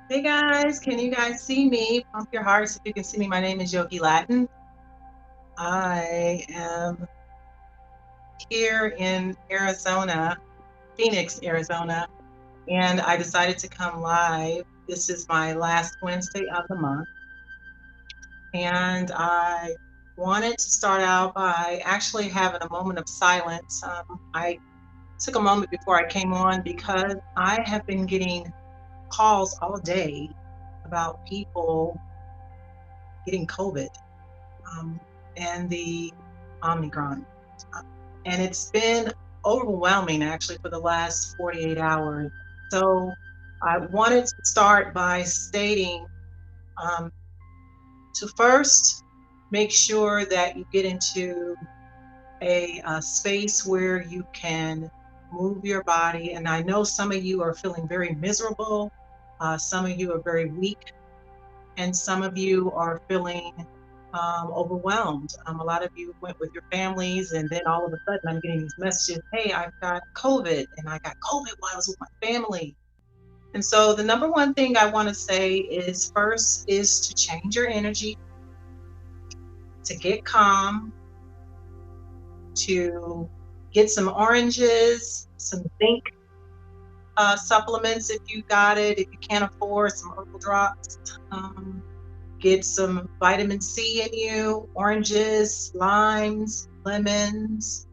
Hey guys, can you guys see me? Pump your hearts if you can see me. My name is Yogi Latin. I am here in Arizona, Phoenix, Arizona, and I decided to come live. This is my last Wednesday of the month, and I wanted to start out by actually having a moment of silence. I took a moment before I came on because I have been getting calls all day about people getting COVID. um, and the Omicron. Uh, And it's been overwhelming actually for the last 48 hours. So I wanted to start by stating um, to first make sure that you get into a space where you can move your body. And I know some of you are feeling very miserable, some of you are very weak, and some of you are feeling overwhelmed. A lot of you went with your families, and then all of a sudden, I'm getting these messages: "Hey, I've got COVID, and I got COVID while I was with my family." And so, the number one thing I want to say is first is to change your energy, to get calm, to get some oranges, some zinc supplements if you got it. If you can't afford some herbal drops, um, get some vitamin C in you, oranges, limes, lemons,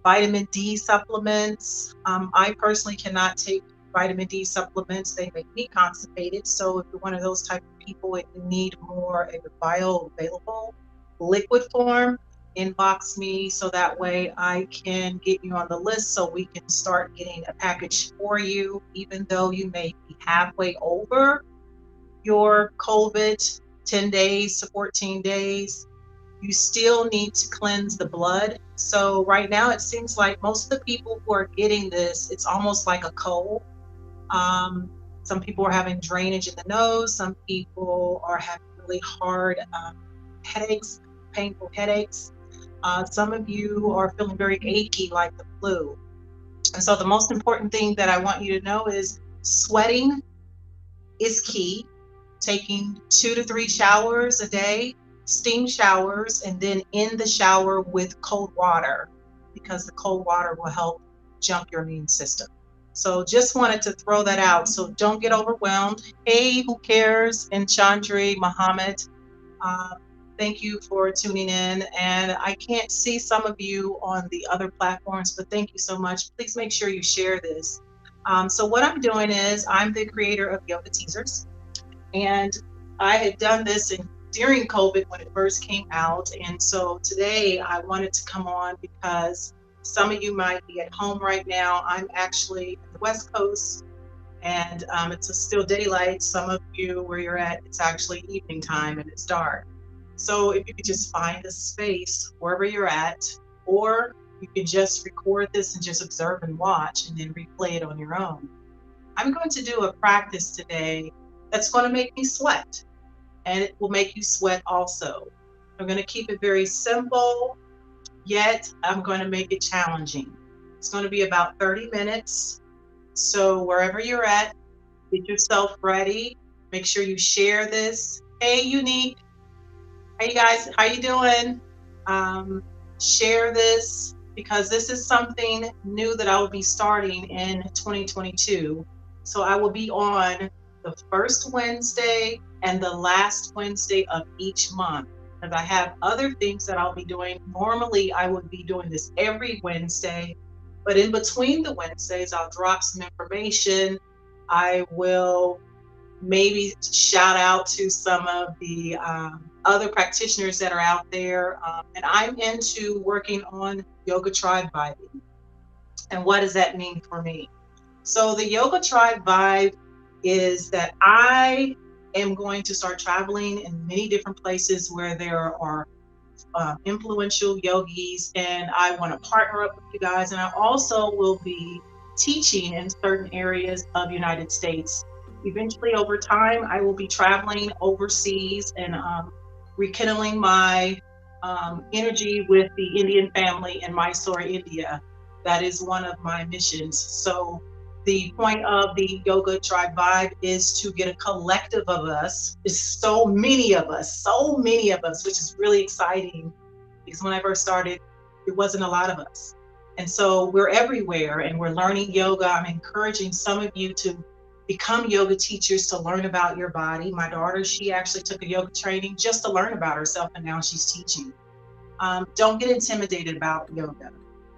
vitamin D supplements. I personally cannot take vitamin D supplements. They make me constipated. So if you're one of those type of people and you need more of a bioavailable liquid form, inbox me so that way I can get you on the list so we can start getting a package for you, even though you may be halfway over your COVID 10 days to 14 days, you still need to cleanse the blood. So right now it seems like most of the people who are getting this, it's almost like a cold. Um, some people are having drainage in the nose. Some people are having really hard headaches, painful headaches. Some of you are feeling very achy like the flu. And so the most important thing that I want you to know is sweating is key. Taking 2 to 3 showers a day, steam showers, and then in the shower with cold water because the cold water will help jump your immune system. So just wanted to throw that out. So don't get overwhelmed. Hey, who cares? And Chandri, Muhammad, uh, thank you for tuning in. And I can't see some of you on the other platforms, but thank you so much. Please make sure you share this. So what I'm doing is I'm the creator of Yoga Teasers, and I had done this during COVID when it first came out. And so today I wanted to come on because some of you might be at home right now. I'm actually at the West Coast, and it's a still daylight. Some of you where you're at, it's actually evening time and it's dark. So if you could just find a space wherever you're at, or you can just record this and just observe and watch and then replay it on your own. I'm going to do a practice today that's going to make me sweat, and it will make you sweat also. I'm going to keep it very simple, yet I'm going to make it challenging. It's going to be about 30 minutes. So wherever you're at, get yourself ready. Make sure you share this. Hey, Unique. Hey, guys. How you doing? Um, Share this because this is something new that I will be starting in 2022. So I will be on the first Wednesday and the last Wednesday of each month. And I have other things that I'll be doing. Normally, I would be doing this every Wednesday, but in between the Wednesdays, I'll drop some information. I will maybe shout out to some of the other practitioners that are out there. And I'm into working on yoga tribe vibing. And what does that mean for me? So, the yoga tribe vibe is that I am going to start traveling in many different places where there are influential yogis, and I want to partner up with you guys. And I also will be teaching in certain areas of United States. Eventually, over time, I will be traveling overseas and rekindling my energy with the Indian family in Mysore, India. That is one of my missions. So The point of the Yoga Tribe Vibe is to get a collective of us. It's so many of us, which is really exciting, because when I first started, it wasn't a lot of us. And so we're everywhere and we're learning yoga. I'm encouraging some of you to become yoga teachers to learn about your body. My daughter, she actually took a yoga training just to learn about herself, and now she's teaching. Don't get intimidated about yoga.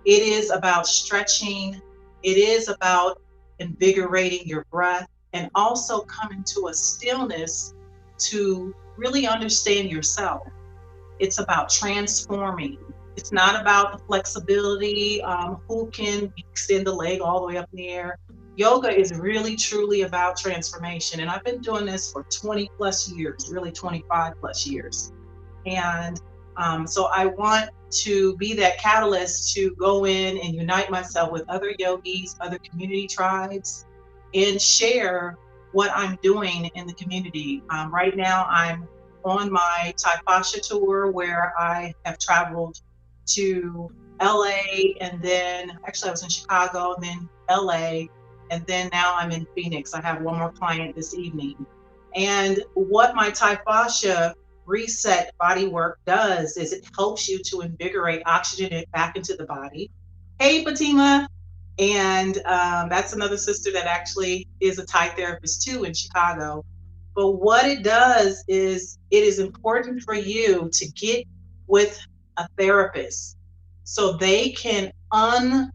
It is about stretching. It is about invigorating your breath and also coming to a stillness to really understand yourself. It's about transforming. It's not about the flexibility, who can extend the leg all the way up in the air. Yoga is really, truly about transformation. And I've been doing this for 20 plus years, really 25 plus years. And so I want to be that catalyst to go in and unite myself with other yogis, other community tribes, and share what I'm doing in the community. Right now, I'm on my Tai-FaSCia tour, where I have traveled to LA, and then actually I was in Chicago and then LA, and then now I'm in Phoenix. I have one more client this evening. And what my Tai-FaSCia reset bodywork does is it helps you to invigorate, oxygen it back into the body. Hey, Fatima. And that's another sister that actually is a Thai therapist too in Chicago. But what it does is it is important for you to get with a therapist so they can unclog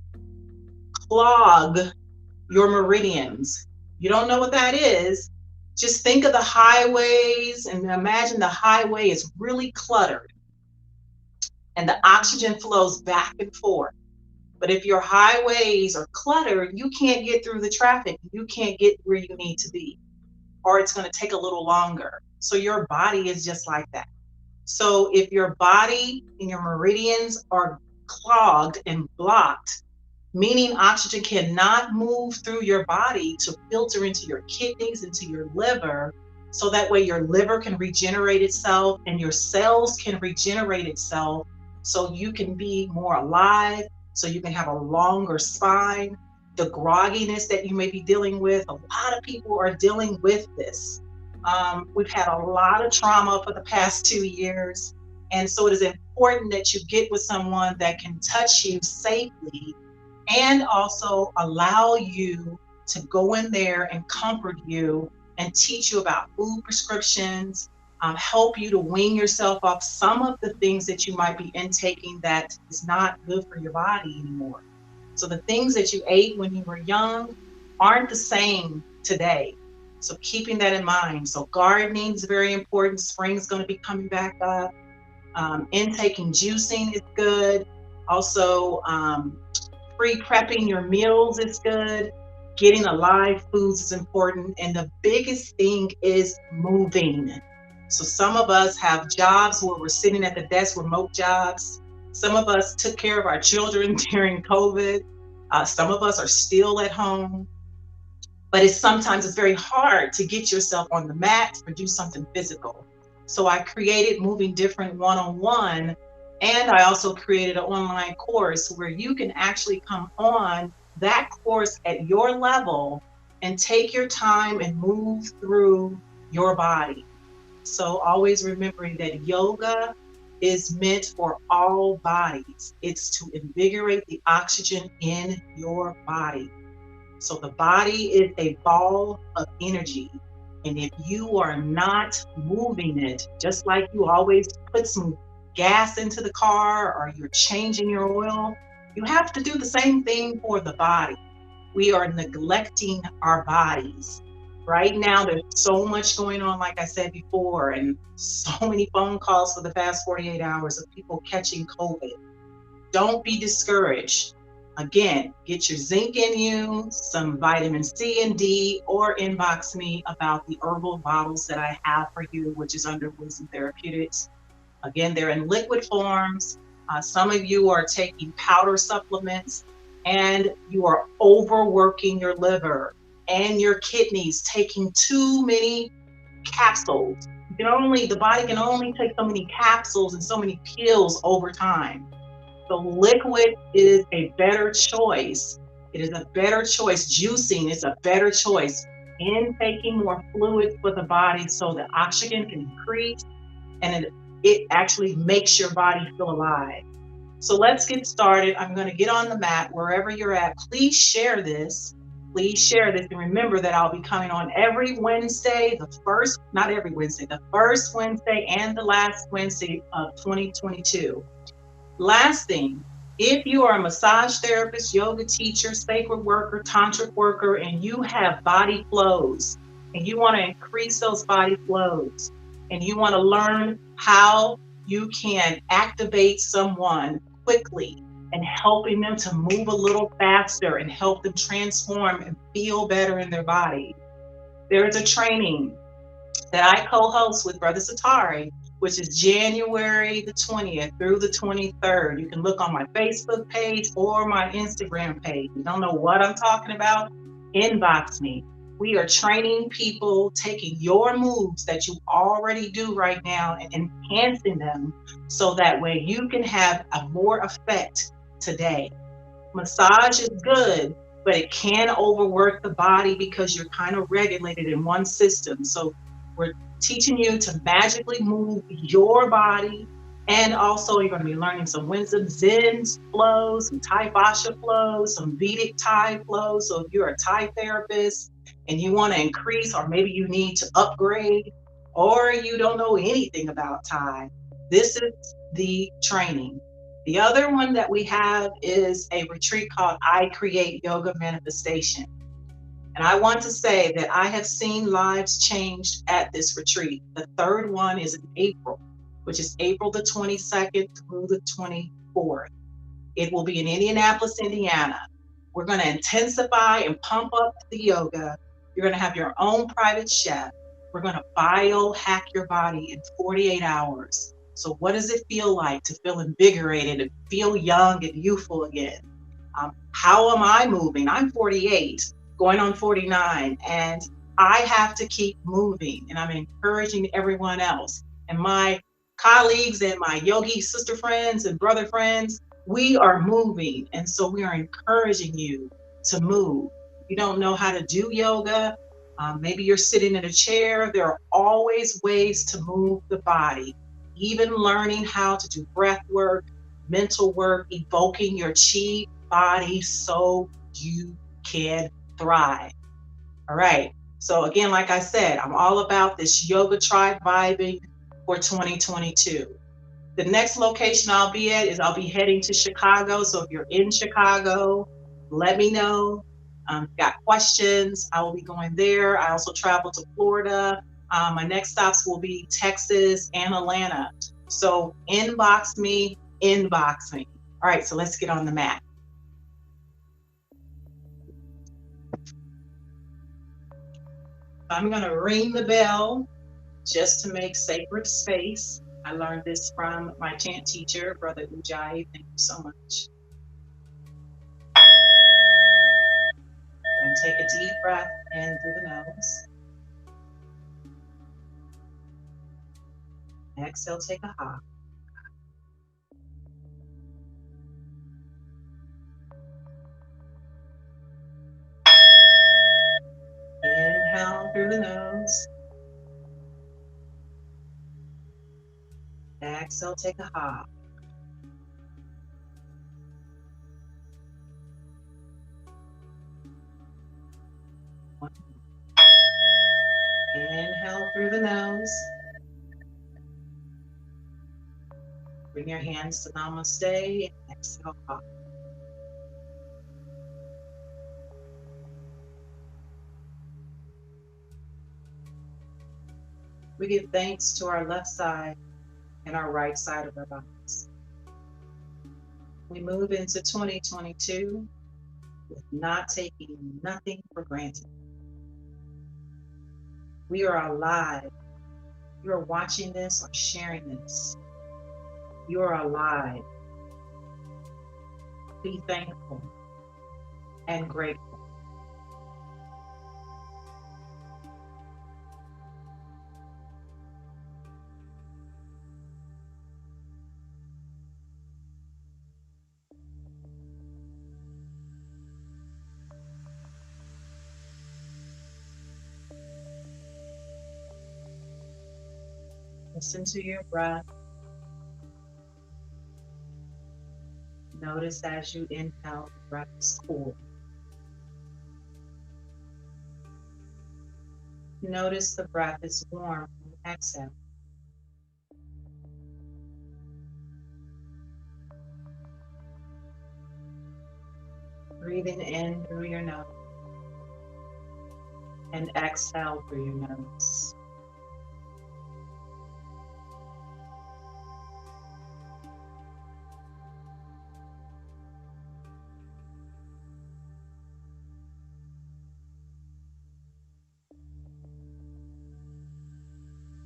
your meridians. You don't know what that is? Just think of the highways and imagine the highway is really cluttered and the oxygen flows back and forth. But if your highways are cluttered, you can't get through the traffic. You can't get where you need to be, or it's going to take a little longer. So your body is just like that. So if your body and your meridians are clogged and blocked, meaning oxygen cannot move through your body to filter into your kidneys, into your liver, so that way your liver can regenerate itself and your cells can regenerate itself, so you can be more alive, so you can have a longer spine. The grogginess that you may be dealing with, a lot of people are dealing with this. We've had a lot of trauma for the past 2 years, and so it is important that you get with someone that can touch you safely and also allow you to go in there and comfort you and teach you about food prescriptions, help you to wean yourself off some of the things that you might be intaking that is not good for your body anymore. So the things that you ate when you were young aren't the same today. So keeping that in mind. So gardening is very important. Spring's going to be coming back up. Intaking juicing is good. Also, pre-prepping your meals is good. Getting alive foods is important. And the biggest thing is moving. So some of us have jobs where we're sitting at the desk, remote jobs. Some of us took care of our children during COVID. Some of us are still at home. But sometimes it's very hard to get yourself on the mat or do something physical. So I created Moving Different one-on-one, and I also created an online course where you can actually come on that course at your level and take your time and move through your body. So always remembering that yoga is meant for all bodies. It's to invigorate the oxygen in your body. So the body is a ball of energy. And if you are not moving it, just like you always put some gas into the car or you're changing your oil, you have to do the same thing for the body. We are neglecting our bodies. Right now, there's so much going on, like I said before, and so many phone calls for the past 48 hours of people catching COVID. Don't be discouraged. Again, get your zinc in you, some vitamin C and D, or inbox me about the herbal bottles that I have for you, which is under Wisdom Therapeutics. Again, they're in liquid forms. Some of you are taking powder supplements, and you are overworking your liver and your kidneys, taking too many capsules. The body can only take so many capsules and so many pills over time. So liquid is a better choice It is a better choice. Juicing is a better choice. Intaking more fluid for the body so the oxygen can increase, and it actually makes your body feel alive. So let's get started. I'm going to get on the mat wherever you're at. Please share this. Please share this. And remember that I'll be coming on every Wednesday, not every Wednesday, the first Wednesday and the last Wednesday of 2022. Last thing, if you are a massage therapist, yoga teacher, sacred worker, tantric worker, and you have body flows, and you want to increase those body flows, and you want to learn how you can activate someone quickly and helping them to move a little faster and help them transform and feel better in their body, there is a training that I co-host with Brother Satari, which is January the 20th through the 23rd. You can look on my Facebook page or my Instagram page. You don't know what I'm talking about? Inbox me. We are training people, taking your moves that you already do right now and enhancing them so that way you can have a more effect today. Massage is good, but it can overwork the body because you're kind of regulated in one system. So we're teaching you to magically move your body. And also you're going to be learning some wisdom Zen flows, some Tai-FaSCia flows, some Vedic Tai flows. So if you're a Tai therapist and you want to increase, or maybe you need to upgrade, or you don't know anything about Tai, this is the training. The other one that we have is a retreat called I Create Yoga Manifestation. And I want to say that I have seen lives changed at this retreat. The third one is in April, which is April the 22nd through the 24th. It will be in Indianapolis, Indiana. We're going to intensify and pump up the yoga. You're going to have your own private chef. We're going to biohack your body in 48 hours. So what does it feel like to feel invigorated and feel young and youthful again? How am I moving? I'm 48, going on 49, and I have to keep moving, and I'm encouraging everyone else. And my colleagues and my yogi sister friends and brother friends, we are moving, and so we are encouraging you to move. If you don't know how to do yoga, maybe you're sitting in a chair, there are always ways to move the body. Even learning how to do breath work, mental work, evoking your chi body so you can thrive. All right. So again, like I said, I'm all about this yoga tribe vibing for 2022. The next location I'll be at is I'll be heading to Chicago. So if you're in Chicago, let me know. Got questions, I will be going there. I also travel to Florida. My next stops will be Texas and Atlanta. So inbox me. All right, so let's get on the mat. I'm going to ring the bell just to make sacred space. I learned this from my chant teacher, Brother Ujjayi. Thank you so much. And take a deep breath in through the nose. Exhale, take a hop. Inhale through the nose. Exhale, take a hop. Inhale through the nose. Bring your hands to Namaste. Exhale, hop. We give thanks to our left side and our right side of our bodies. We move into 2022 with not taking nothing for granted. We are alive. You are watching this or sharing this. You are alive. Be thankful and grateful. Listen to your breath. Notice as you inhale, the breath is cool. Notice the breath is warm when you exhale. Breathing in through your nose and exhale through your nose.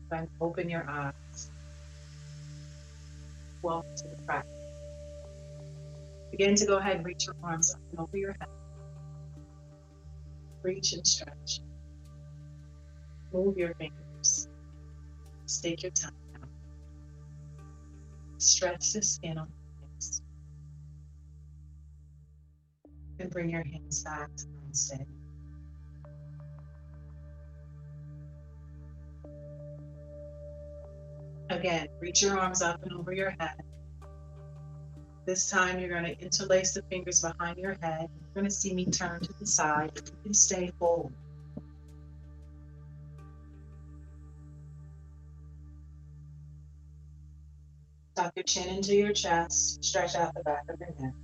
Then open your eyes. Welcome to the practice. Begin to go ahead and reach your arms up and over your head. Reach and stretch. Move your fingers. Just take your time out. Stretch the skin on your face. And bring your hands back to namaste. Again, reach your arms up and over your head. This time you're going to interlace the fingers behind your head. You're going to see me turn to the side. You can stay forward. Tuck your chin into your chest. Stretch out the back of your neck.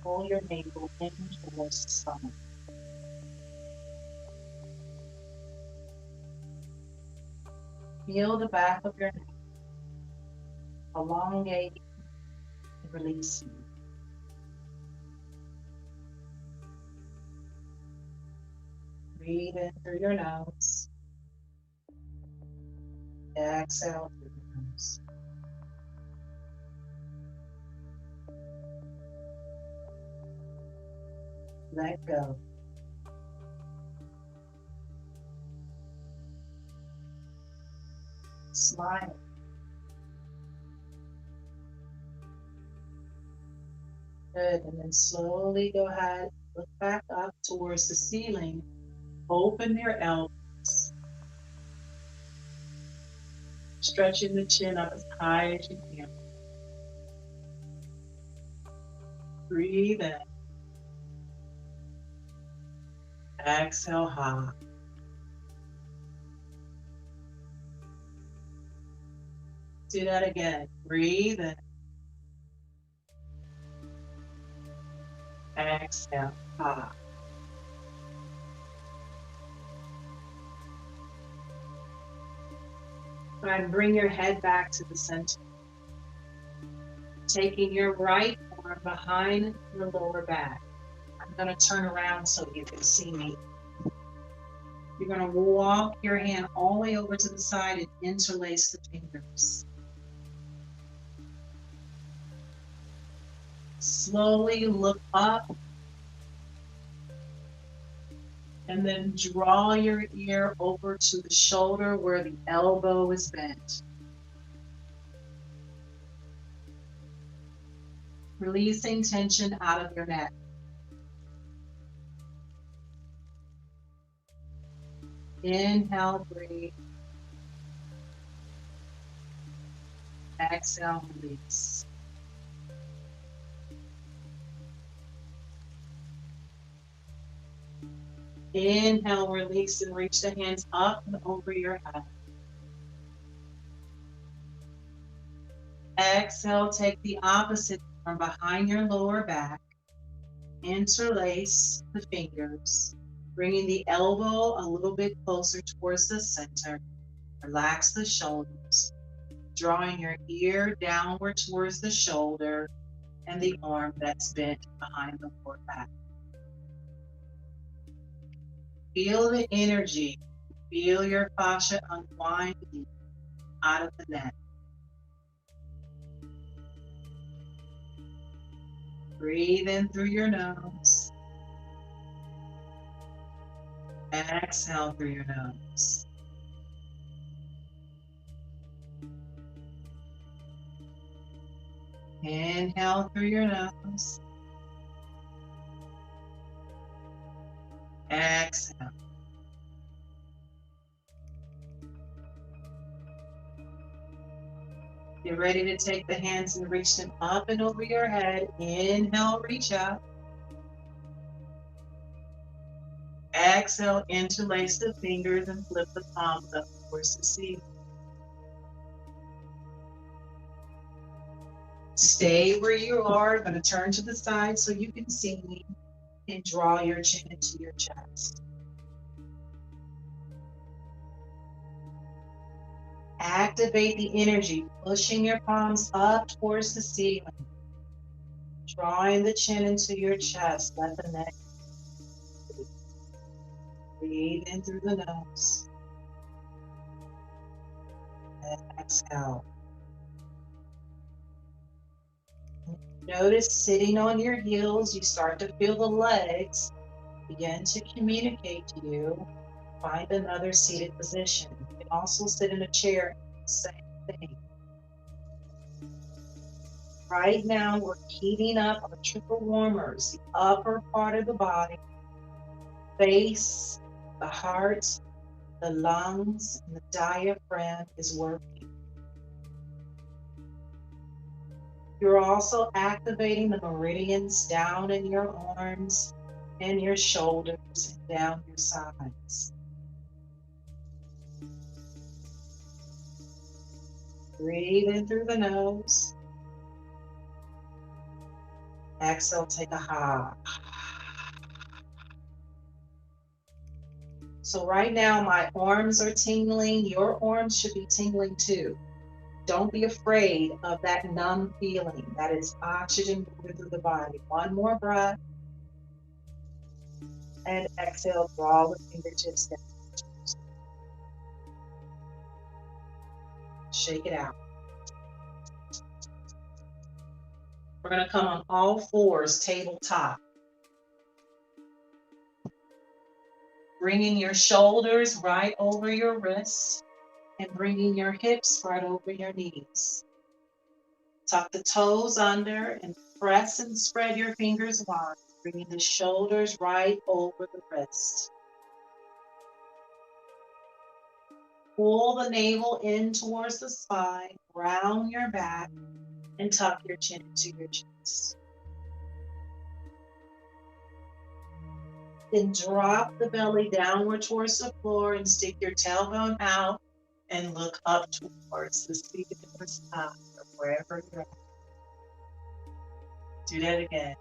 Pull your navel in towards the stomach. Feel the back of your neck elongating and releasing. Breathe in through your nose. Exhale through your nose. Let go. Smile. Good, and then slowly go ahead, look back up towards the ceiling. Open your elbows. Stretching the chin up as high as you can. Breathe in. Exhale high. Do that again. Breathe in. Exhale high. Try and bring your head back to the center. Taking your right arm behind your lower back. I'm going to turn around so you can see me. You're going to walk your hand all the way over to the side and interlace the fingers. Slowly look up and then draw your ear over to the shoulder where the elbow is bent. Releasing tension out of your neck. Inhale, breathe. Exhale, release. Inhale, release, and reach the hands up and over your head. Exhale, take the opposite arm behind your lower back. Interlace the fingers, bringing the elbow a little bit closer towards the center. Relax the shoulders, drawing your ear downward towards the shoulder and the arm that's bent behind the lower back. Feel the energy. Feel your fascia unwinding out of the neck. Breathe in through your nose. Exhale through your nose. Inhale through your nose. Exhale. Get ready to take the hands and reach them up and over your head. Inhale, reach out. Exhale, interlace the fingers and flip the palms up towards the ceiling. Stay where you are. I'm going to turn to the side so you can see me and draw your chin into your chest. Activate the energy, pushing your palms up towards the ceiling. Drawing the chin into your chest. Let the neck breathe in through the nose. And exhale. Notice sitting on your heels, you start to feel the legs begin to communicate to you. Find another seated position. You can also sit in a chair, same thing. Right now, we're heating up our triple warmers, the upper part of the body, face, the heart, the lungs, and the diaphragm is working. You're also activating the meridians down in your arms and your shoulders and down your sides. Breathe in through the nose. Exhale, take a ha. So right now my arms are tingling. Your arms should be tingling too. Don't be afraid of that numb feeling. That is oxygen moving through the body. One more breath. And exhale, draw the fingertips down. Shake it out. We're going to come on all fours, tabletop. Bringing your shoulders right over your wrists and bringing your hips right over your knees. Tuck the toes under and press and spread your fingers wide, bringing the shoulders right over the wrist. Pull the navel in towards the spine, round your back, and tuck your chin into your chest. Then drop the belly downward towards the floor and stick your tailbone out and look up towards the ceiling or sky or wherever you're at. Do that again.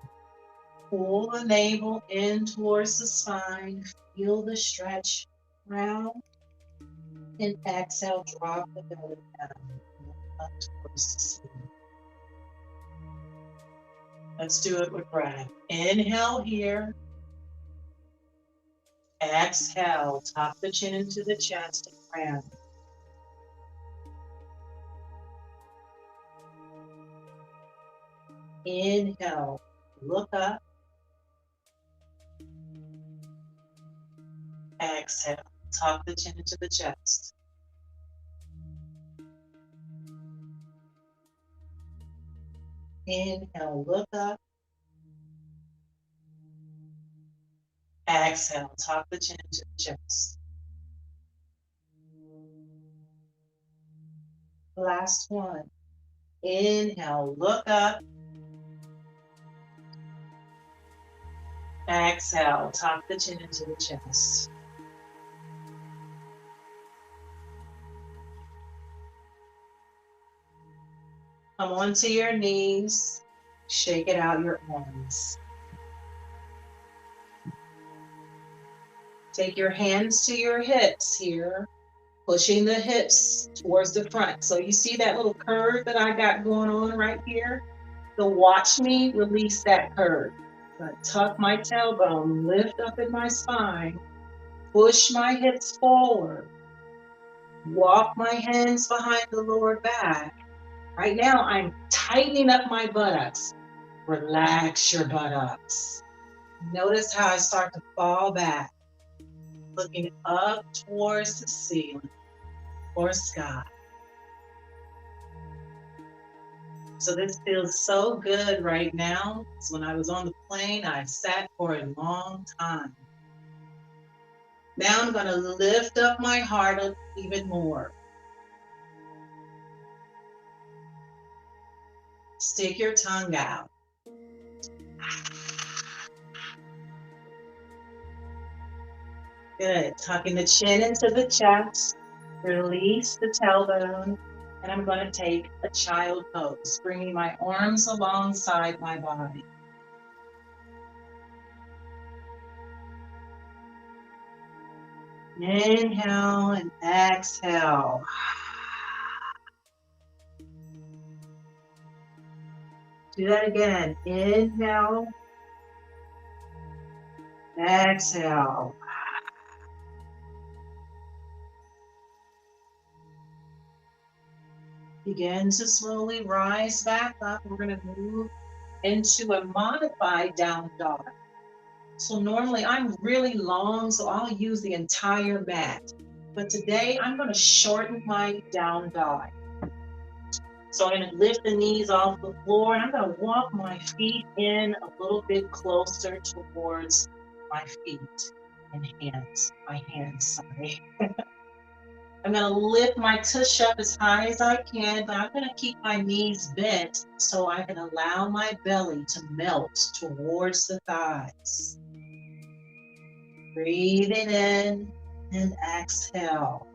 Pull the navel in towards the spine, feel the stretch, round, and exhale, drop the belly down and look up towards the ceiling. Let's do it with breath. Inhale here. Exhale, tuck the chin into the chest and round. Inhale, look up. Exhale, tuck the chin into the chest. Inhale, look up. Exhale, tuck the chin into the chest. Last one. Inhale, look up. Exhale, tuck the chin into the chest. Come onto your knees. Shake it out your arms. Take your hands to your hips here, pushing the hips towards the front. So you see that little curve that I got going on right here? So watch me release that curve. I'm going to tuck my tailbone, lift up in my spine, push my hips forward, walk my hands behind the lower back. Right now, I'm tightening up my buttocks. Relax your buttocks. Notice how I start to fall back, looking up towards the ceiling or sky. So this feels so good right now. So when I was on the plane, I sat for a long time. Now I'm going to lift up my heart even more. Stick your tongue out. Good. Tucking the chin into the chest. Release the tailbone. And I'm going to take a child pose, bringing my arms alongside my body. Inhale and exhale. Do that again. Inhale. Exhale. Begin to slowly rise back up. We're going to move into a modified down dog. So normally I'm really long, so I'll use the entire mat. But today I'm going to shorten my down dog. So I'm going to lift the knees off the floor and I'm going to walk my feet in a little bit closer towards my feet and hands. My hands, sorry. I'm going to lift my tush up as high as I can, but I'm going to keep my knees bent so I can allow my belly to melt towards the thighs. Breathing in and exhale.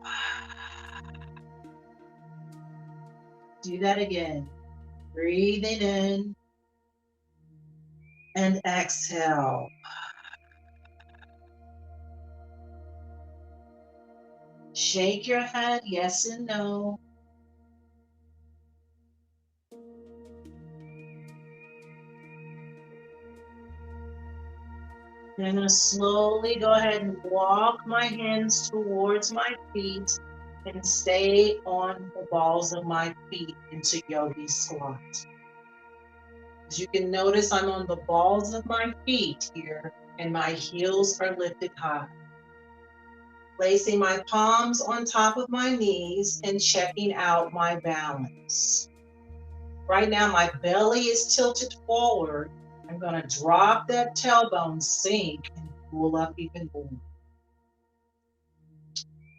Do that again. Breathing in and exhale. Shake your head, yes and no. And I'm going to slowly go ahead and walk my hands towards my feet and stay on the balls of my feet into yogi squat. As you can notice, I'm on the balls of my feet here and my heels are lifted high. Placing my palms on top of my knees and checking out my balance. Right now, my belly is tilted forward. I'm going to drop that tailbone, sink, and pull up even more.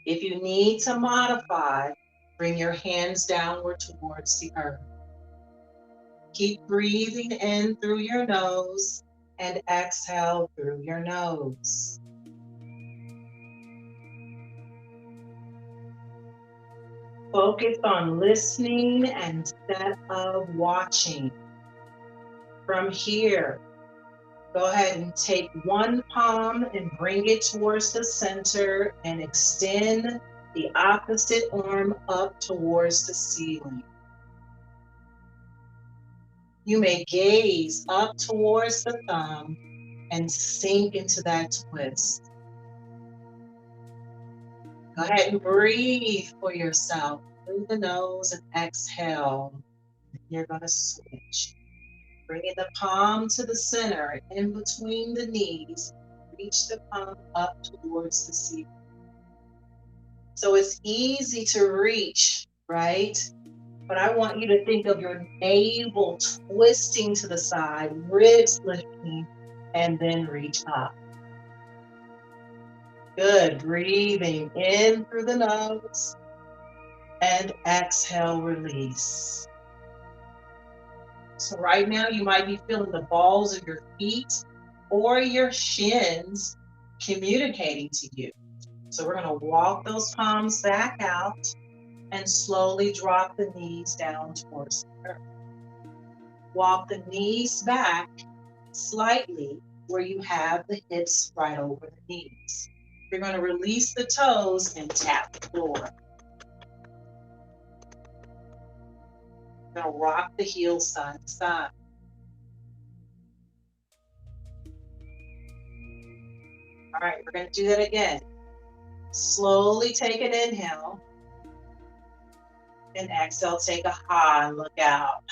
If you need to modify, bring your hands downward towards the earth. Keep breathing in through your nose and exhale through your nose. Focus on listening instead of watching. From here, go ahead and take one palm and bring it towards the center and extend the opposite arm up towards the ceiling. You may gaze up towards the thumb and sink into that twist. Go ahead and breathe for yourself through the nose and exhale. You're going to switch. Bringing the palm to the center, in between the knees, reach the palm up towards the ceiling. So it's easy to reach, right? But I want you to think of your navel twisting to the side, ribs lifting, and then reach up. Good. Breathing in through the nose and exhale, release. So right now you might be feeling the balls of your feet or your shins communicating to you. So we're going to walk those palms back out and slowly drop the knees down towards the earth. Walk the knees back slightly where you have the hips right over the knees. You're going to release the toes and tap the floor. You're going to rock the heels side to side. All right, we're going to do that again. Slowly take an inhale. And exhale, take a high and look out.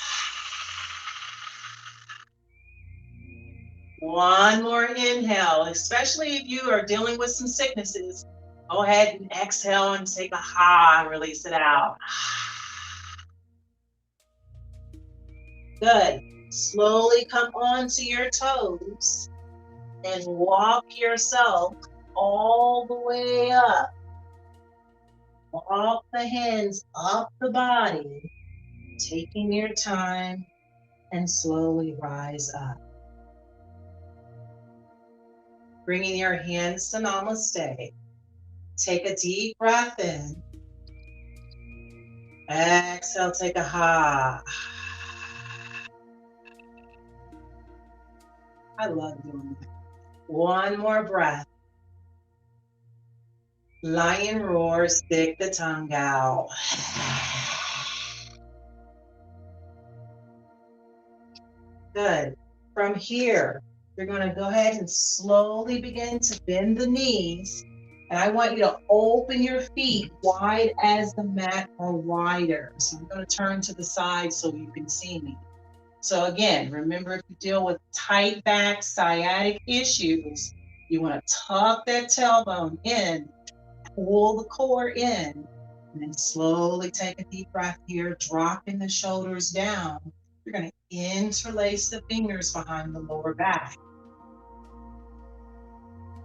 One more inhale, especially if you are dealing with some sicknesses. Go ahead and exhale and take a high and release it out. Good. Slowly come onto your toes and walk yourself all the way up. Walk the hands up the body, taking your time and slowly rise up. Bringing your hands to Namaste. Take a deep breath in. Exhale, take a ha. I love doing that. One more breath. Lion roar, stick the tongue out. Good. From here, you're going to go ahead and slowly begin to bend the knees. And I want you to open your feet wide as the mat or wider. So I'm going to turn to the side so you can see me. So again, remember, if you deal with tight back, sciatic issues, you want to tuck that tailbone in, pull the core in, and then slowly take a deep breath here, dropping the shoulders down. You're going to interlace the fingers behind the lower back.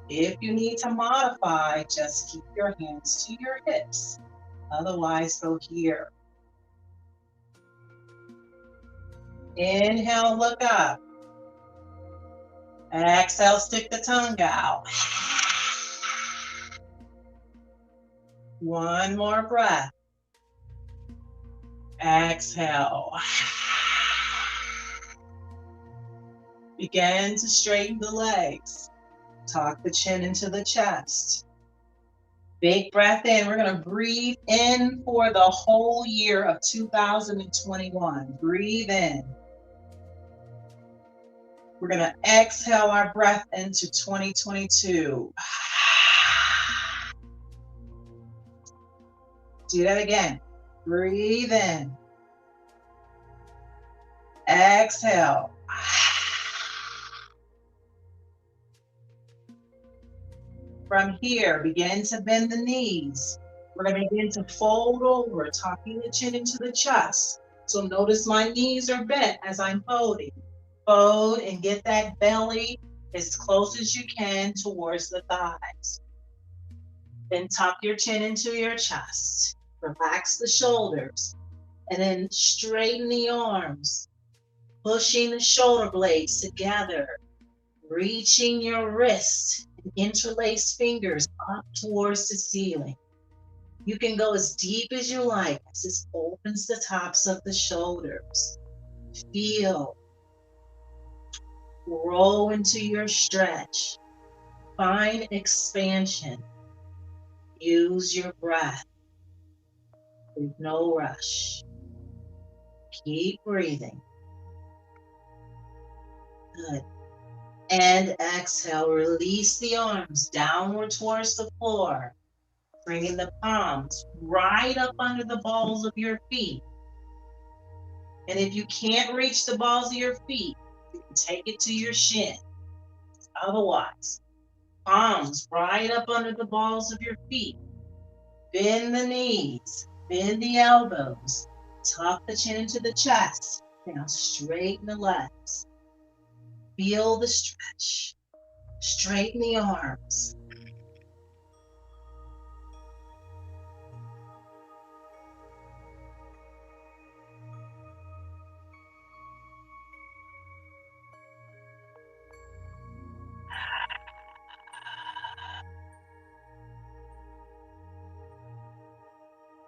If you need to modify, just keep your hands to your hips. Otherwise, go here. Inhale, look up. Exhale, stick the tongue out. One more breath. Exhale. Begin to straighten the legs. Tuck the chin into the chest. Big breath in. We're going to breathe in for the whole year of 2021. Breathe in. We're going to exhale our breath into 2022. Do that again. Breathe in. Exhale. From here, begin to bend the knees. We're going to begin to fold over, tucking the chin into the chest. So notice my knees are bent as I'm folding. Fold and get that belly as close as you can towards the thighs. Then tuck your chin into your chest. Relax the shoulders. And then straighten the arms. Pushing the shoulder blades together. Reaching your wrists and interlace fingers up towards the ceiling. You can go as deep as you like as this opens the tops of the shoulders. Feel. Grow into your stretch. Find expansion. Use your breath. With no rush. Keep breathing. Good. And exhale, release the arms downward towards the floor, bringing the palms right up under the balls of your feet. And if you can't reach the balls of your feet, you can take it to your shin. Otherwise, palms right up under the balls of your feet. Bend the knees, bend the elbows, tuck the chin into the chest. Now straighten the legs. Feel the stretch. Straighten the arms.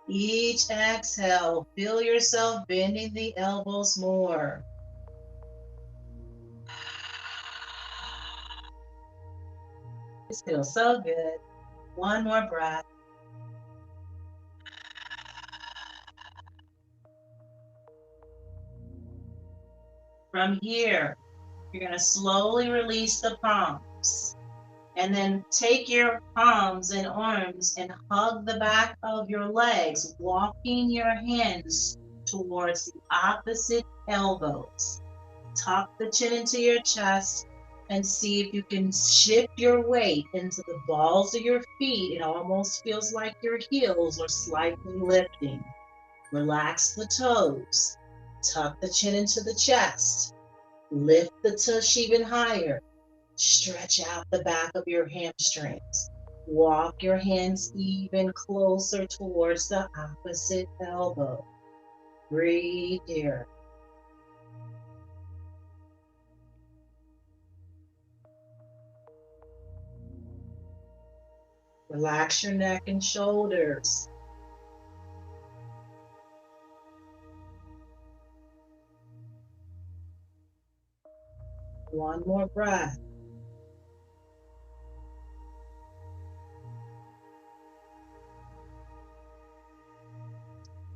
Each exhale, feel yourself bending the elbows more. This feels so good. One more breath. From here, you're going to slowly release the palms. And then take your palms and arms and hug the back of your legs, walking your hands towards the opposite elbows. Tuck the chin into your chest and see if you can shift your weight into the balls of your feet. It almost feels like your heels are slightly lifting. Relax the toes. Tuck the chin into the chest. Lift the tush even higher. Stretch out the back of your hamstrings. Walk your hands even closer towards the opposite elbow. Breathe here. Relax your neck and shoulders. One more breath.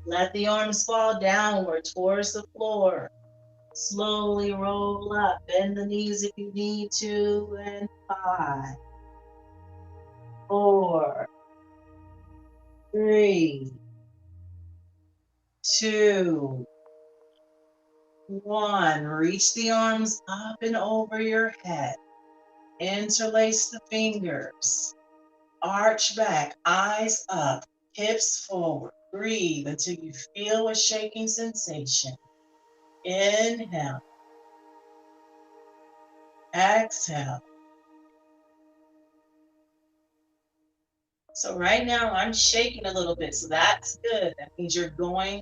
Let the arms fall downward towards the floor. Slowly roll up. Bend the knees if you need to. And 5, 4, 3, 2, 1. Reach the arms up and over your head. Interlace the fingers. Arch back, eyes up, hips forward. Breathe until you feel a shaking sensation. Inhale. Exhale. So right now I'm shaking a little bit, so that's good. That means you're going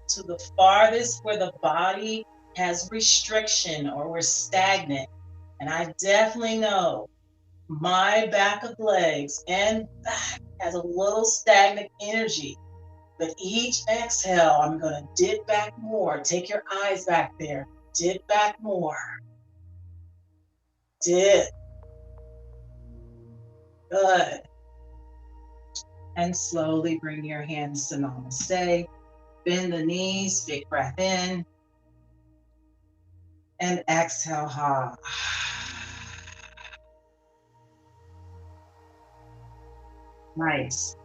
to the farthest where the body has restriction or we're stagnant. And I definitely know my back of legs and back has a little stagnant energy. But each exhale, I'm going to dip back more. Take your eyes back there. Dip back more. Dip. Good. And slowly bring your hands to namaste. Bend the knees, big breath in. And exhale, ha. Nice.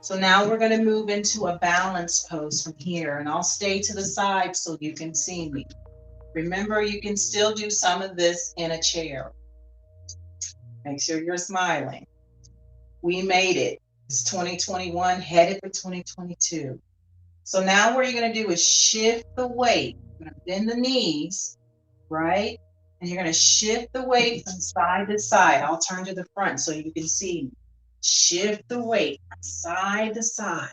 So now we're going to move into a balance pose from here, and I'll stay to the side so you can see me. Remember, you can still do some of this in a chair. Make sure you're smiling. We made it. It's 2021, headed for 2022. So now what you're going to do is shift the weight. You're going to bend the knees, right? And you're going to shift the weight from side to side. I'll turn to the front so you can see me. Shift the weight from side to side,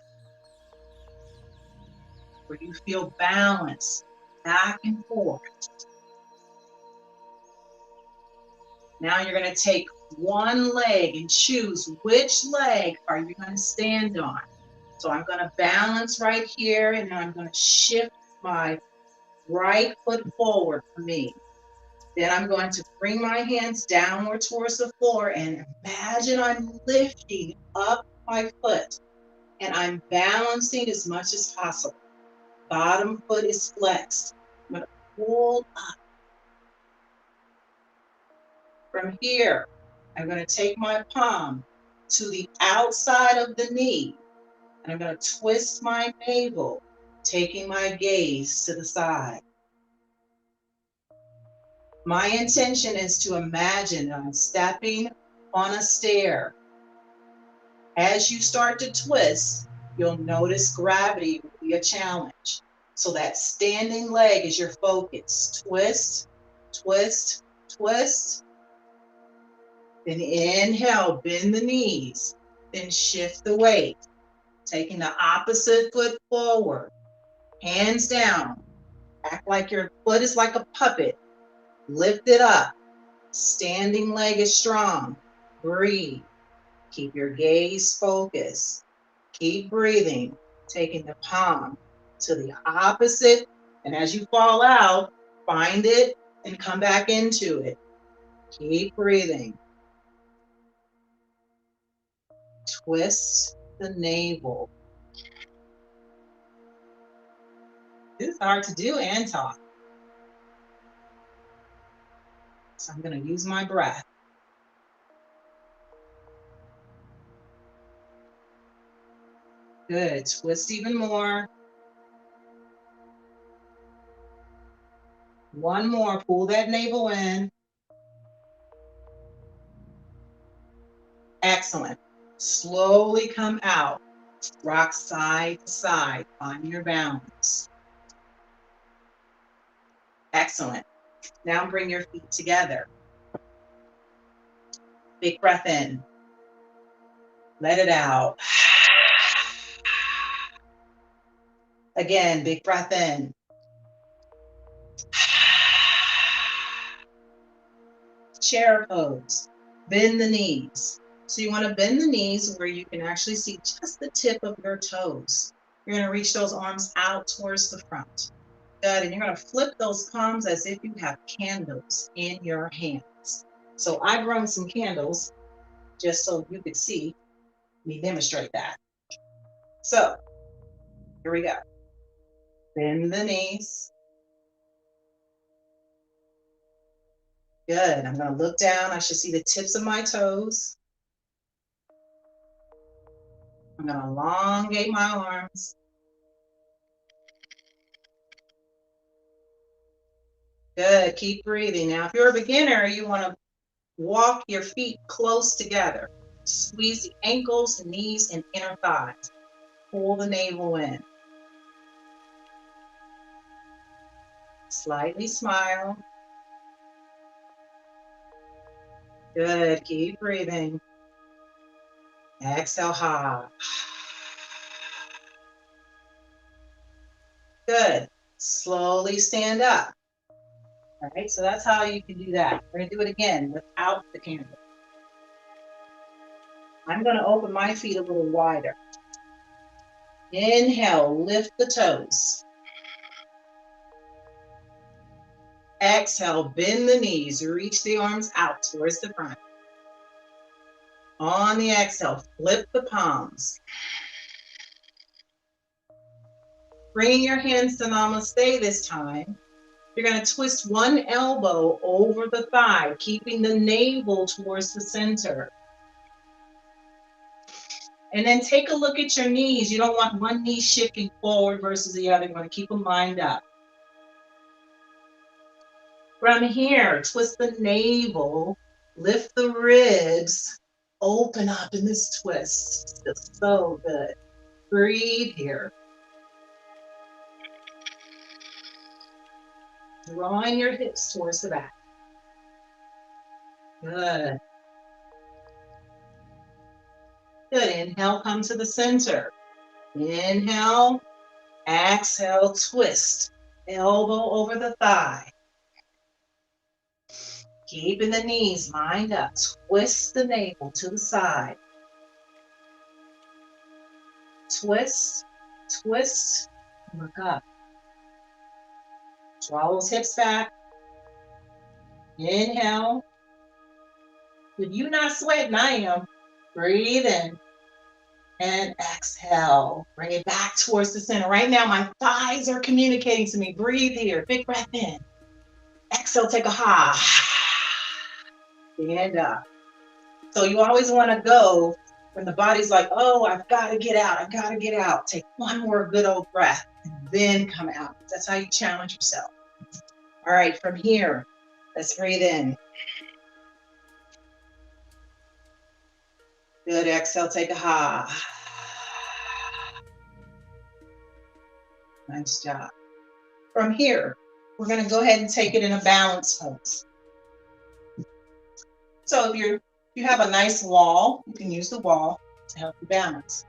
where you feel balance, back and forth. Now you're going to take one leg and choose which leg are you going to stand on. So I'm going to balance right here, and then I'm going to shift my right foot forward for me. Then I'm going to bring my hands downward towards the floor and imagine I'm lifting up my foot and I'm balancing as much as possible. Bottom foot is flexed. I'm going to pull up. From here, I'm going to take my palm to the outside of the knee, and I'm going to twist my navel, taking my gaze to the side. My intention is to imagine I'm stepping on a stair. As you start to twist, you'll notice gravity will be a challenge. So that standing leg is your focus. Twist, twist, twist. Then inhale, bend the knees. Then shift the weight. Taking the opposite foot forward. Hands down. Act like your foot is like a puppet. Lift it up. Standing leg is strong. Breathe. Keep your gaze focused. Keep breathing. Taking the palm to the opposite. And as you fall out, find it and come back into it. Keep breathing. Twist the navel. This is hard to do and talk. So I'm going to use my breath. Good. Twist even more. One more. Pull that navel in. Excellent. Slowly come out. Rock side to side. Find your balance. Excellent. Now bring your feet together. Big breath in. Let it out. Again, big breath in. Chair pose. Bend the knees. So you want to bend the knees where you can actually see just the tip of your toes. You're going to reach those arms out towards the front. Good, and you're going to flip those palms as if you have candles in your hands. So I've run some candles just so you could see me demonstrate that. So here we go. Bend the knees. Good. I'm going to look down. I should see the tips of my toes. I'm going to elongate my arms. Good. Keep breathing. Now, if you're a beginner, you want to walk your feet close together. Squeeze the ankles, the knees, and inner thighs. Pull the navel in. Slightly smile. Good. Keep breathing. Exhale high. Good. Slowly stand up. All right, so that's how you can do that. We're going to do it again without the candle. I'm going to open my feet a little wider. Inhale, lift the toes. Exhale, bend the knees, reach the arms out towards the front. On the exhale, flip the palms. Bringing your hands to namaste this time. You're going to twist one elbow over the thigh, keeping the navel towards the center. And then take a look at your knees. You don't want one knee shifting forward versus the other. You want to keep them lined up. From here, twist the navel, lift the ribs, open up in this twist. It's so good. Breathe here. Drawing your hips towards the back. Good. Good. Inhale, come to the center. Inhale, exhale, twist. Elbow over the thigh. Keeping the knees lined up. Twist the navel to the side. Twist, twist, look up. Draw those hips back. Inhale. If you're not sweating, I am. Breathe in. And exhale. Bring it back towards the center. Right now, my thighs are communicating to me. Breathe here. Big breath in. Exhale, take a ha. Stand up. So you always want to go when the body's like, oh, I've got to get out. I've got to get out. Take one more good old breath and then come out. That's how you challenge yourself. All right, from here, let's breathe in. Good. Exhale, take a ha. Nice job. From here, we're going to go ahead and take it in a balance pose. So if you have a nice wall, you can use the wall to help you balance.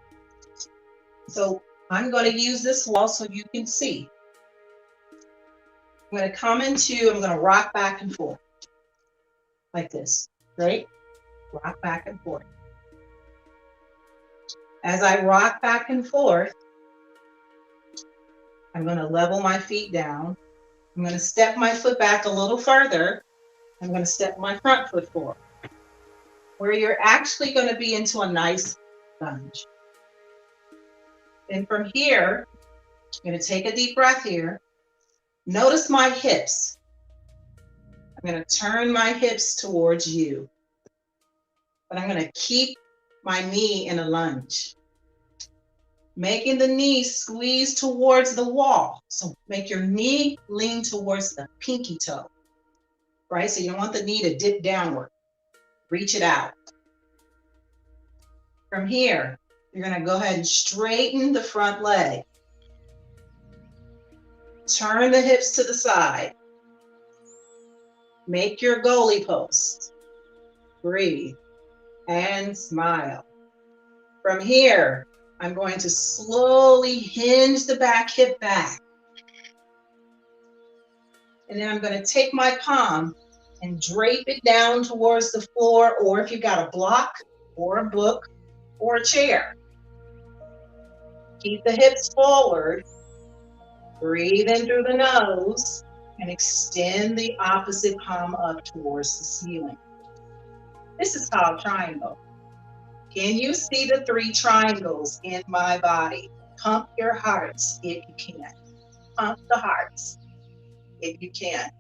So I'm going to use this wall so you can see. I'm going to come into, I'm going to rock back and forth like this, right? Rock back and forth. As I rock back and forth, I'm going to level my feet down. I'm going to step my foot back a little further. I'm going to step my front foot forward, where you're actually going to be into a nice lunge. And from here, I'm going to take a deep breath here. Notice my hips. I'm going to turn my hips towards you, but I'm going to keep my knee in a lunge. Making the knee squeeze towards the wall. So make your knee lean towards the pinky toe, right? So you don't want the knee to dip downward. Reach it out. From here, you're going to go ahead and straighten the front leg. Turn the hips to the side. Make your goalie pose. Breathe and smile. From here, I'm going to slowly hinge the back hip back. And then I'm going to take my palm and drape it down towards the floor, or if you've got a block, or a book or a chair. Keep the hips forward. Breathe in through the nose and extend the opposite palm up towards the ceiling. This is called triangle. Can you see the 3 triangles in my body? Pump your hearts if you can. Pump the hearts if you can.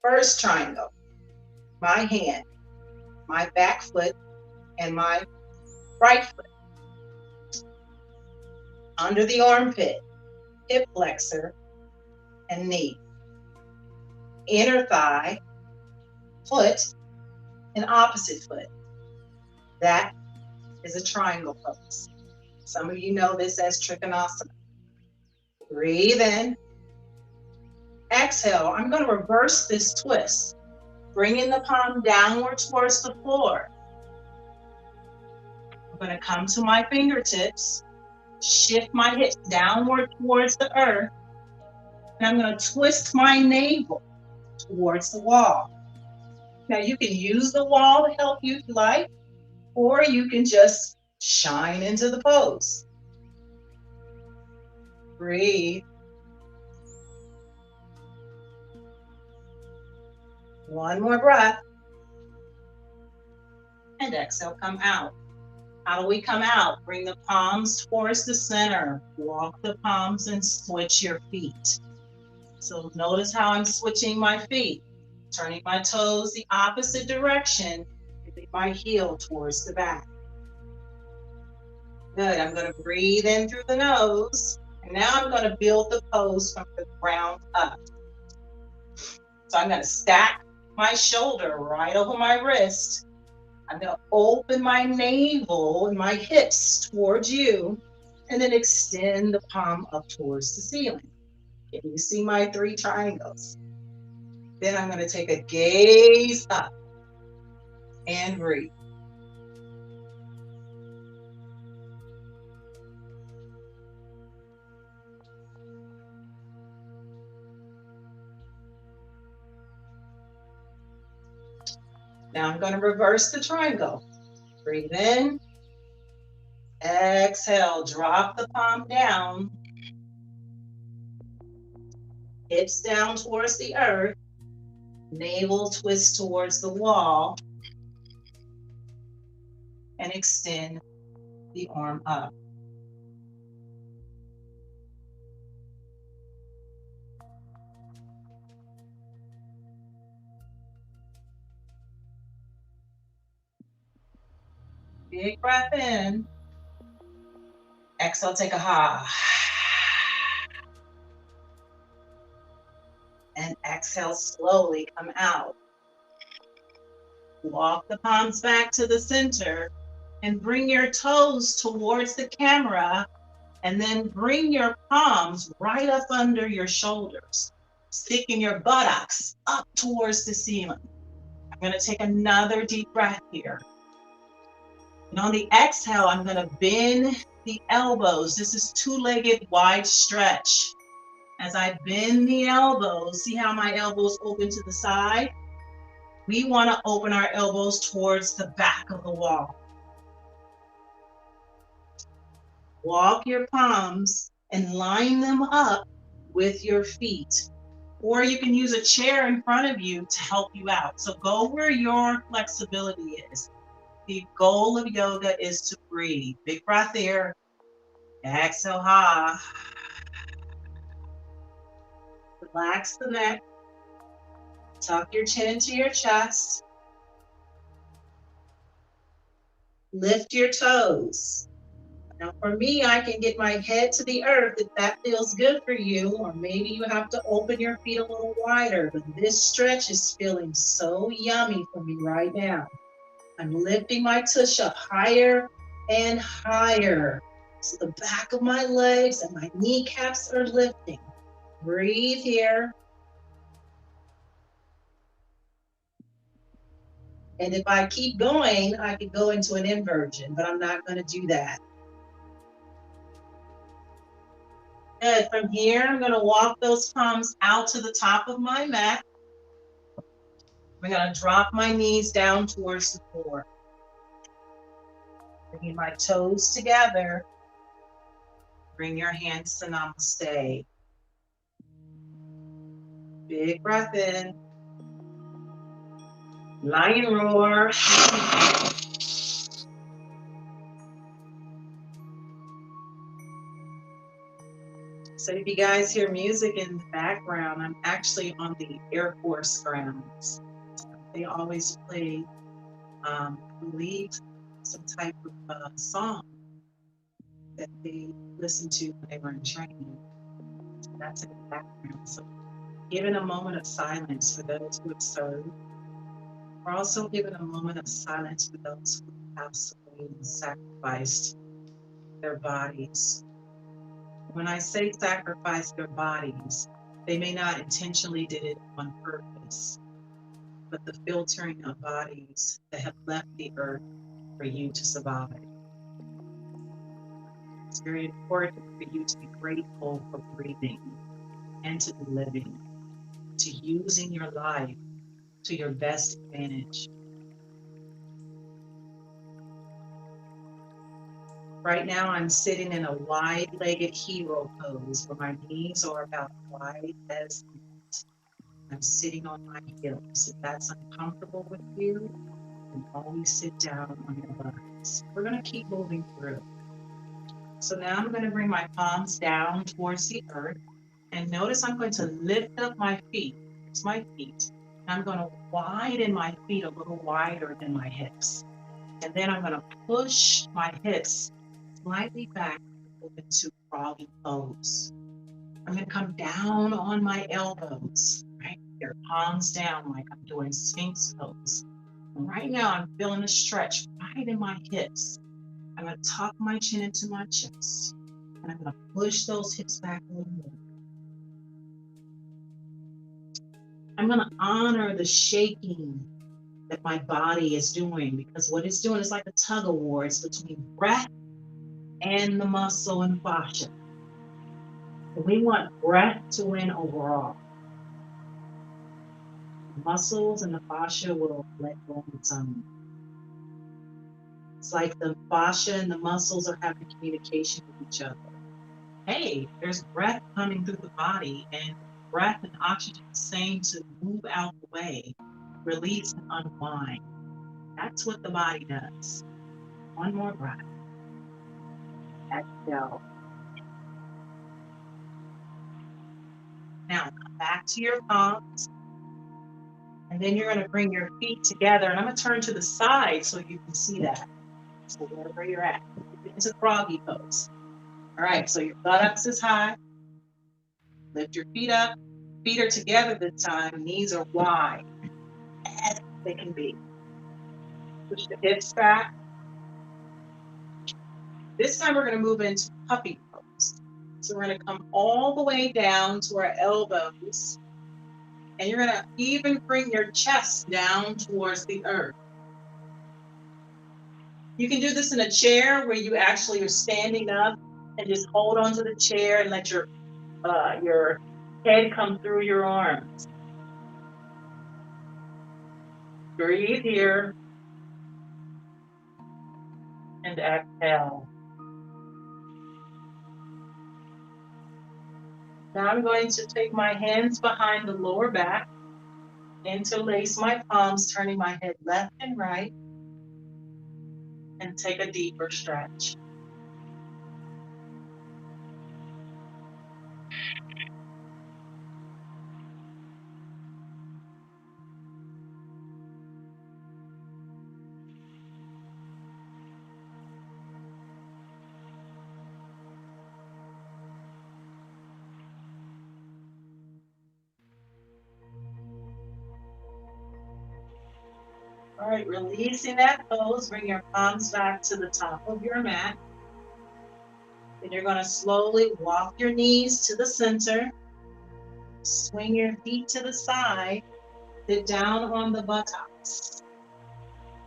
First triangle, my hand, my back foot, and my right foot. Under the armpit, hip flexor, and knee. Inner thigh, foot, and opposite foot. That is a triangle pose. Some of you know this as Trikonasana. Breathe in. Exhale. I'm going to reverse this twist. Bringing the palm downward towards the floor. I'm going to come to my fingertips. Shift my hips downward towards the earth. And I'm going to twist my navel towards the wall. Now you can use the wall to help you if you like, or you can just shine into the pose. Breathe. One more breath. And exhale, come out. How do we come out? Bring the palms towards the center. Walk the palms and switch your feet. So notice how I'm switching my feet. Turning my toes the opposite direction. Moving my heel towards the back. Good. I'm going to breathe in through the nose. And now I'm going to build the pose from the ground up. So I'm going to stack my shoulder right over my wrist. I'm going to open my navel and my hips towards you, and then extend the palm up towards the ceiling. Can you see my 3 triangles? Then I'm going to take a gaze up and breathe. Now I'm going to reverse the triangle. Breathe in. Exhale, drop the palm down. Hips down towards the earth. Navel twist towards the wall. And extend the arm up. Big breath in. Exhale, take a ha. And exhale, slowly come out. Walk the palms back to the center and bring your toes towards the camera, and then bring your palms right up under your shoulders, sticking your buttocks up towards the ceiling. I'm going to take another deep breath here. And on the exhale, I'm going to bend the elbows. This is 2-legged wide stretch. As I bend the elbows, see how my elbows open to the side? We want to open our elbows towards the back of the wall. Walk your palms and line them up with your feet. Or you can use a chair in front of you to help you out. So go where your flexibility is. The goal of yoga is to breathe. Big breath here. Exhale, ha. Relax the neck. Tuck your chin into your chest. Lift your toes. Now for me, I can get my head to the earth if that feels good for you, or maybe you have to open your feet a little wider, but this stretch is feeling so yummy for me right now. I'm lifting my tush up higher and higher. So the back of my legs and my kneecaps are lifting. Breathe here. And if I keep going, I could go into an inversion, but I'm not going to do that. Good. From here, I'm going to walk those palms out to the top of my mat. I'm going to drop my knees down towards the floor. Bringing my toes together. Bring your hands to namaste. Big breath in. Lion roar. So if you guys hear music in the background, I'm actually on the Air Force grounds. They always play, I believe, some type of song that they listened to when they were in training. So that's in the background. So giving a moment of silence for those who have served. We're also giving a moment of silence for those who have passed away and sacrificed their bodies. When I say sacrifice their bodies, they may not intentionally did it on purpose, but the filtering of bodies that have left the earth for you to survive. It's very important for you to be grateful for breathing and to be living, to using your life to your best advantage. Right now, I'm sitting in a wide-legged hero pose where my knees are about wide as feet. I'm sitting on my heels. If that's uncomfortable with you, then always sit down on your buttocks. We're going to keep moving through. So now I'm going to bring my palms down towards the earth. And notice I'm going to lift up my feet. It's my feet. And I'm going to widen my feet a little wider than my hips. And then I'm going to push my hips slightly back into froggy pose. I'm going to come down on my elbows, right here, palms down like I'm doing Sphinx pose. And right now I'm feeling a stretch right in my hips. I'm going to tuck my chin into my chest. And I'm going to push those hips back a little more. I'm going to honor the shaking that my body is doing, because what it's doing is like a tug of war. It's between breath and the muscle and fascia. And we want breath to win overall. The muscles and the fascia will let go on its own. It's like the fascia and the muscles are having communication with each other. Hey, there's breath coming through the body, and breath and oxygen are saying to move out the way, release and unwind. That's what the body does. One more breath. Exhale. Now come back to your palms. And then you're going to bring your feet together. And I'm going to turn to the side so you can see that. So wherever you're at. It's a froggy pose. All right, so your buttocks is high. Lift your feet up. Feet are together this time. Knees are wide as they can be. Push the hips back. This time we're going to move into puppy pose. So we're going to come all the way down to our elbows. And you're going to even bring your chest down towards the earth. You can do this in a chair where you actually are standing up and just hold onto the chair and let your head come through your arms. Breathe here. And exhale. Now I'm going to take my hands behind the lower back, interlace my palms, turning my head left and right, and take a deeper stretch. All right, releasing that pose, bring your palms back to the top of your mat. Then you're going to slowly walk your knees to the center, swing your feet to the side, sit down on the buttocks.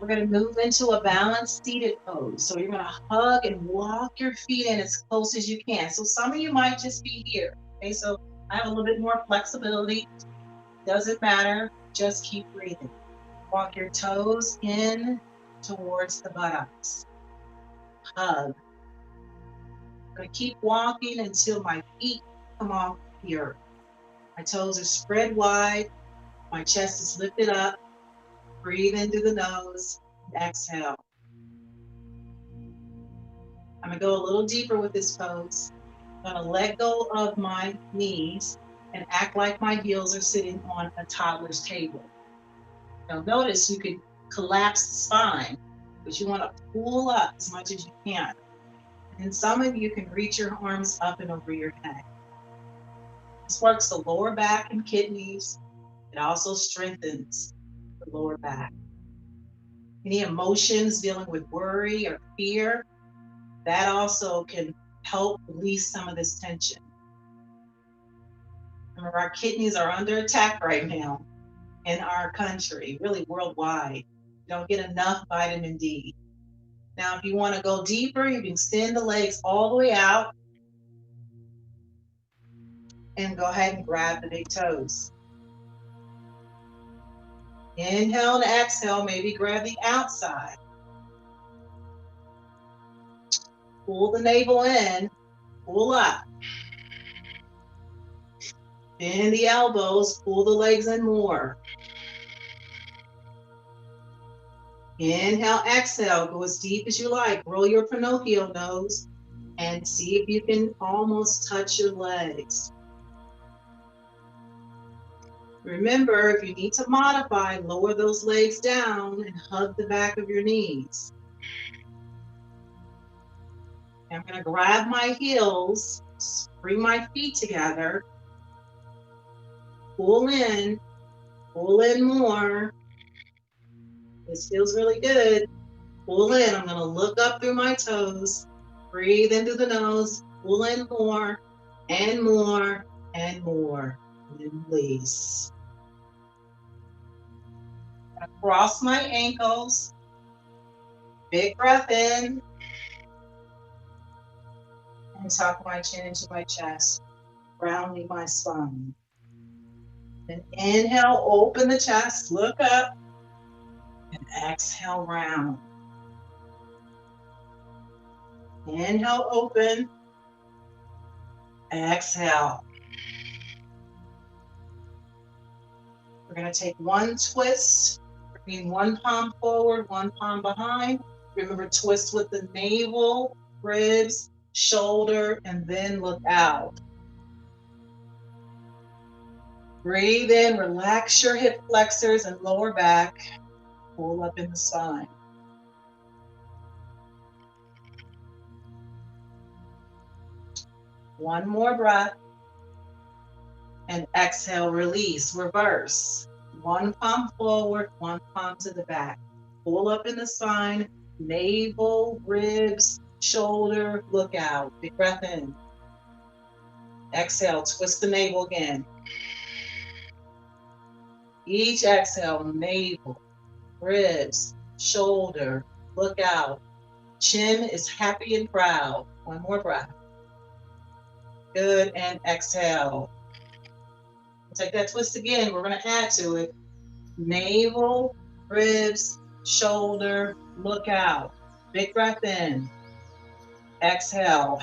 We're going to move into a balanced seated pose. So you're going to hug and walk your feet in as close as you can. So some of you might just be here. Okay, so I have a little bit more flexibility. Doesn't matter, just keep breathing. Walk your toes in towards the buttocks. hug. I'm going to keep walking until my feet come off the earth. My toes are spread wide. My chest is lifted up. Breathe in through the nose. Exhale. I'm going to go a little deeper with this pose. I'm going to let go of my knees and act like my heels are sitting on a toddler's table. Now notice you can collapse the spine, but you want to pull up as much as you can. And some of you can reach your arms up and over your head. This works the lower back and kidneys. It also strengthens the lower back. Any emotions dealing with worry or fear, that also can help release some of this tension. Remember, our kidneys are under attack right now in our country, really worldwide. You don't get enough vitamin D. Now, if you want to go deeper, you can extend the legs all the way out and go ahead and grab the big toes. Inhale and exhale, maybe grab the outside. Pull the navel in, pull up. Bend the elbows, pull the legs in more. Inhale, exhale, go as deep as you like. Roll your Pinocchio nose and see if you can almost touch your legs. Remember, if you need to modify, lower those legs down and hug the back of your knees. I'm going to grab my heels, bring my feet together, pull in more. This feels really good. Pull in. I'm going to look up through my toes, breathe in through the nose, pull in more and more and more. And release. I'm going to cross my ankles. Big breath in. And tuck my chin into my chest, rounding my spine. And inhale, open the chest, look up, and exhale, round. Inhale, open. Exhale. We're going to take one twist, bringing one palm forward, one palm behind. Remember, twist with the navel, ribs, shoulder, and then look out. Breathe in, relax your hip flexors and lower back. Pull up in the spine. One more breath. And exhale, release, reverse. One palm forward, one palm to the back. Pull up in the spine, navel, ribs, shoulder, look out. Big breath in. Exhale, twist the navel again. Each exhale, navel, ribs, shoulder, look out. Chin is happy and proud. One more breath. Good, and exhale. Take that twist again. We're going to add to it. Navel, ribs, shoulder, look out. Big breath in. Exhale.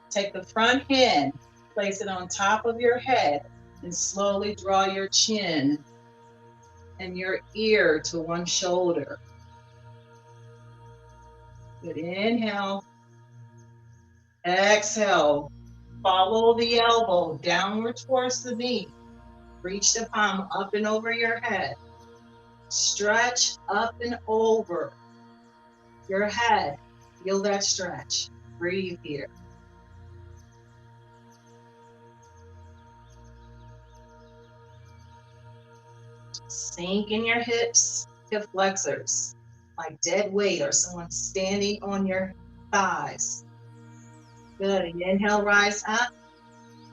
Take the front hand, place it on top of your head, and slowly draw your chin and your ear to one shoulder. Good. Inhale. Exhale. Follow the elbow downward towards the knee. Reach the palm up and over your head. Stretch up and over your head. Feel that stretch. Breathe here. Sink in your hips, hip flexors, like dead weight or someone standing on your thighs. Good. Inhale, rise up.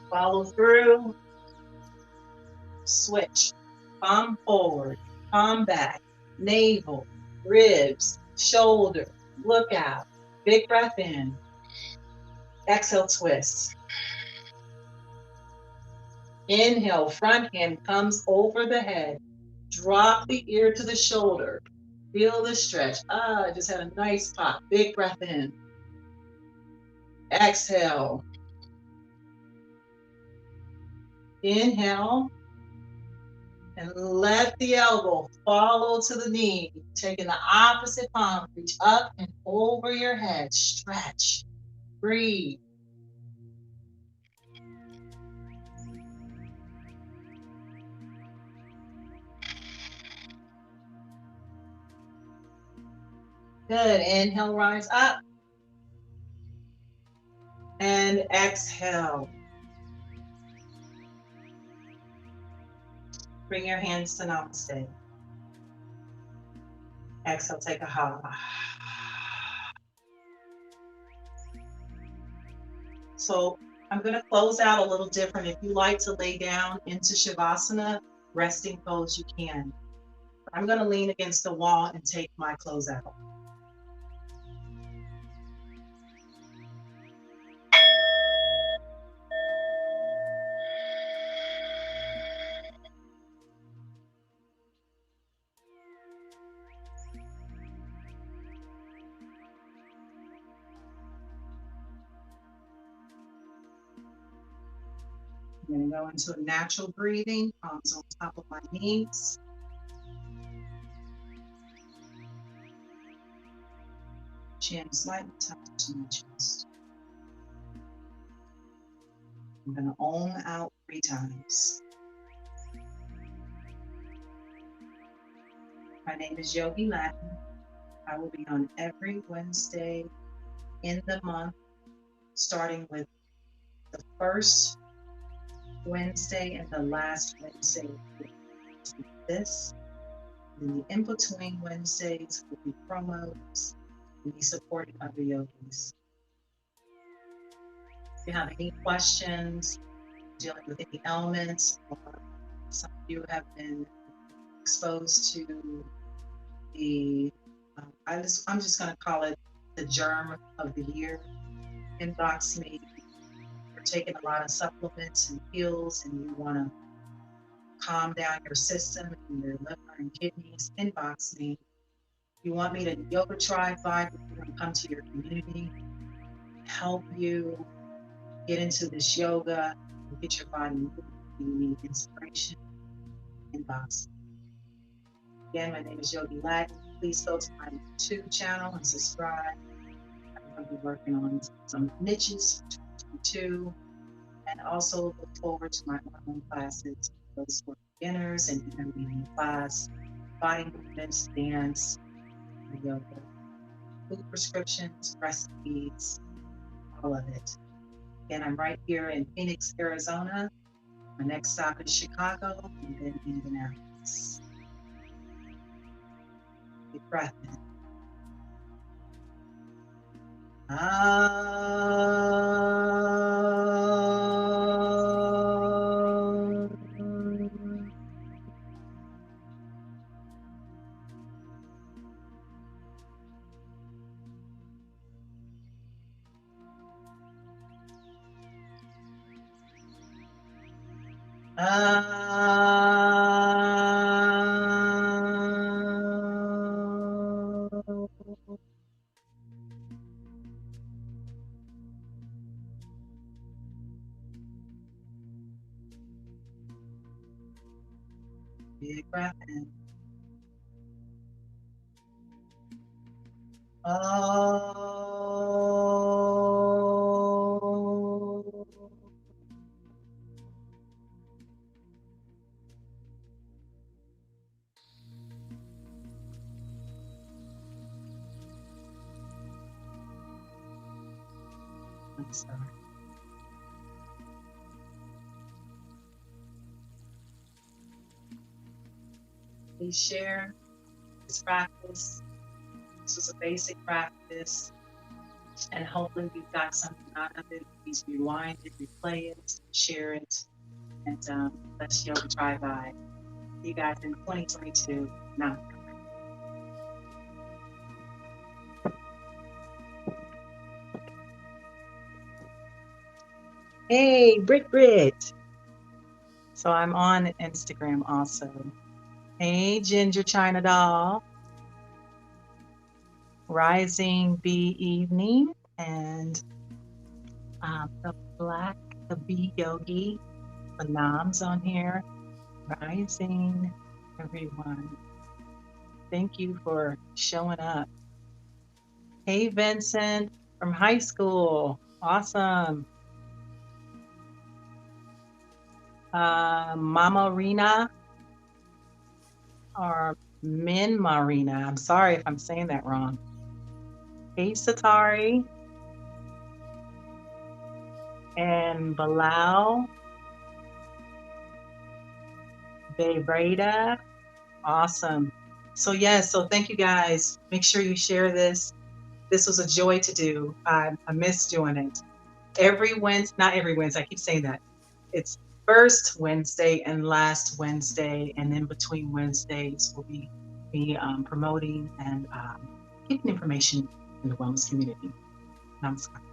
Follow through. Switch. Palm forward, palm back, navel, ribs, shoulder, look out. Big breath in. Exhale, twist. Inhale, front hand comes over the head. Drop the ear to the shoulder. Feel the stretch. I just had a nice pop. Big breath in. Exhale. Inhale. And let the elbow follow to the knee. Taking the opposite palm, reach up and over your head. Stretch. Breathe. Good. Inhale, rise up. And exhale. Bring your hands to Namaste. Exhale, take a hug. So I'm going to close out a little different. If you like to lay down into Savasana, resting pose, you can. I'm going to lean against the wall and take my close out. I'm going to go into a natural breathing, palms on top of my knees. Chin slightly tucked to my chest. I'm going to Om out 3 times. My name is Yogi Latin. I will be on every Wednesday in the month, starting with the first Wednesday and the last Wednesday of this. And the in-between Wednesdays will be promos and be supporting other yogis. If you have any questions dealing with any elements, or some of you have been exposed to the, I'm just going to call it the germ of the year, inbox me. You're taking a lot of supplements and pills and you want to calm down your system and your liver and kidneys, inbox me. You want me to yoga tribe vibe, you want to come to your community, help you get into this yoga, and get your body moving. You need inspiration, inbox me. Again, my name is Yogi Latin. Please go to my YouTube channel and subscribe. I'm going to be working on some niches for 2022, and also look forward to my online classes, those for beginners and intermediate class, body movements, dance, yoga, food prescriptions, recipes, all of it. Again, I'm right here in Phoenix, Arizona. My next stop is Chicago and then Indianapolis. Deep breath in. Big breath in. Let's start. Please share this practice. This was a basic practice, and hopefully you've got something out of it. Please rewind it, replay it, share it, and let's yoga try vibe. See you guys in 2022. Now. Hey, Brit. So I'm on Instagram also. Hey, Ginger China Doll. Rising Bee Evening, and the Bee Yogi, Manam's on here. Rising, everyone. Thank you for showing up. Hey, Vincent from high school. Awesome. Mama Rena or Min Marina. I'm sorry if I'm saying that wrong. Hey, Satari. And Bilal. Bebreda. Awesome. So yes, so thank you guys. Make sure you share this. This was a joy to do. I miss doing it. Every Wednesday, not every Wednesday, I keep saying that. It's first Wednesday and last Wednesday, and in between Wednesdays we'll be promoting and giving information in the wellness community. Namaskar.